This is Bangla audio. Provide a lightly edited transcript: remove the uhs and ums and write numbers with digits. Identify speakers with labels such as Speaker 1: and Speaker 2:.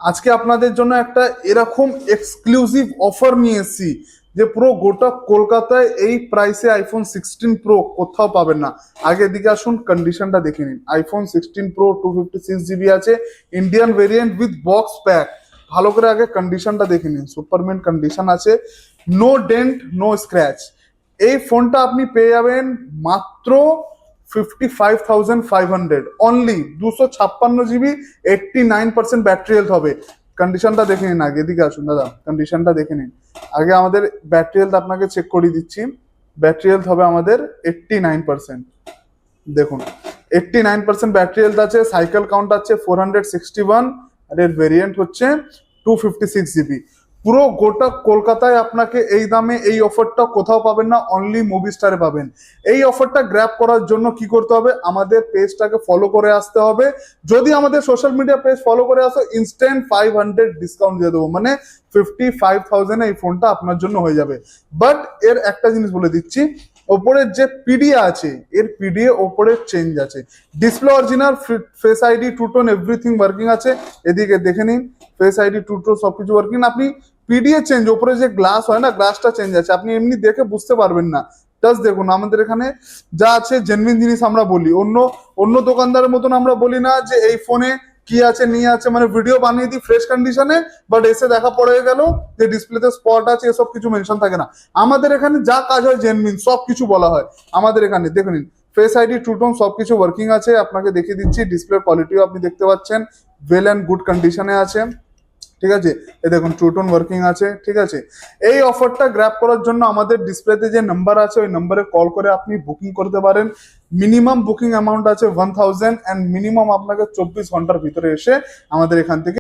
Speaker 1: আজকে আপনাদের জন্য একটা এরকম এক্সক্লুসিভ অফার নিয়ে এসেছি যে পুরো গোটা কলকাতায় এই প্রাইসে আইফোন 16 প্রো কোথাও পাবেন না। আগে দিকে আসুন, কন্ডিশনটা দেখে নিন। আইফোন 16 প্রো 256 GB আছে, Indian variant with box pack. ভালো করে আগে কন্ডিশনটা দেখে নিন, সুপারমেন্ট কন্ডিশন আছে, নো ডেন্ট নো স্ক্র্যাচ। এই ফোনটা আপনি পেয়ে যাবেন মাত্র 55,500 অনলি। 256 GB, 89% ব্যাটারি হেলথ হবে। কন্ডিশনটা দেখে নিন আগে, এদিকে আসুন দাদা, কন্ডিশনটা দেখে নিন আগে। আমাদের ব্যাটারি হেলথ আপনাকে চেক করে দিচ্ছি। ব্যাটারি হেলথ হবে আমাদের 89%। দেখুন, 89% ব্যাটারি হেলথ আছে, সাইকেল কাউন্ট আছে 461, আর এর ভেরিয়েন্ট হচ্ছে 256 GB। পুরো গোটা কলকাতায় আপনাকে এই দামে এই অফারটা কোথাও পাবেন না, অনলি মুভি স্টারে পাবেন। এই অফারটা গ্র্যাব করার জন্য কি করতে হবে, আমাদের পেজটাকে ফলো করে আসতে হবে। যদি আমাদের সোশ্যাল মিডিয়া পেজ ফলো করে আসো, ইনস্ট্যান্ট 500 ডিসকাউন্ট দিয়ে দেবো, মানে 55,000 এই ফোনটা আপনার জন্য হয়ে যাবে। বাট এর একটা জিনিস বলে দিচ্ছি, ওপরের যে পিডিএ আছে, এর পিডিএ ওপরের চেঞ্জ আছে। Display original, face ID, true tone, everything working আছে। এদিকে দেখে নিন, ফেস আইডি, টু টোন সবকিছু ওয়ার্কিং। আপনি পিডিএ চেঞ্জ, ওপরে যে গ্লাস হয় না, গ্লাসটা চেঞ্জ আছে, আপনি এমনি দেখে বুঝতে পারবেন না। জাস্ট দেখুন, আমাদের এখানে যা আছে জেনুইন জিনিস আমরা বলি। অন্য অন্য দোকানদারের মতন আমরা বলি না যে এই ফোনে কি আছে নিয়ে আছে, মানে ভিডিও বানিয়ে দিই ফ্রেশ কন্ডিশনে, বাট এসে দেখা পড়ে গেল যে ডিসপ্লেতে স্পট আছে, এসব কিছু মেনশন থাকে না। আমাদের এখানে যা কাজ হয় জেনুইন সব কিছু বলা হয় আমাদের এখানে। দেখে নিন, ফেস আইডি, টু টোন সবকিছু ওয়ার্কিং আছে। আপনাকে দেখিয়ে দিচ্ছি, ডিসপ্লে কোয়ালিটিও আপনি দেখতে পাচ্ছেন, ওয়েল অ্যান্ড গুড কন্ডিশনে আছে। ঠিক আছে, এই দেখুন টু টোন ওয়ার্কিং আছে। ঠিক আছে, এই অফারটা গ্র্যাব করার জন্য আমাদের ডিসপ্লেতে যে নাম্বার আছে ওই নাম্বারে কল করে আপনি বুকিং করতে পারেন। মিনিমাম বুকিং অ্যামাউন্ট আছে 1000, অ্যান্ড মিনিমাম আপনাকে 24 ঘন্টার ভিতরে এসে আমাদের এখান থেকে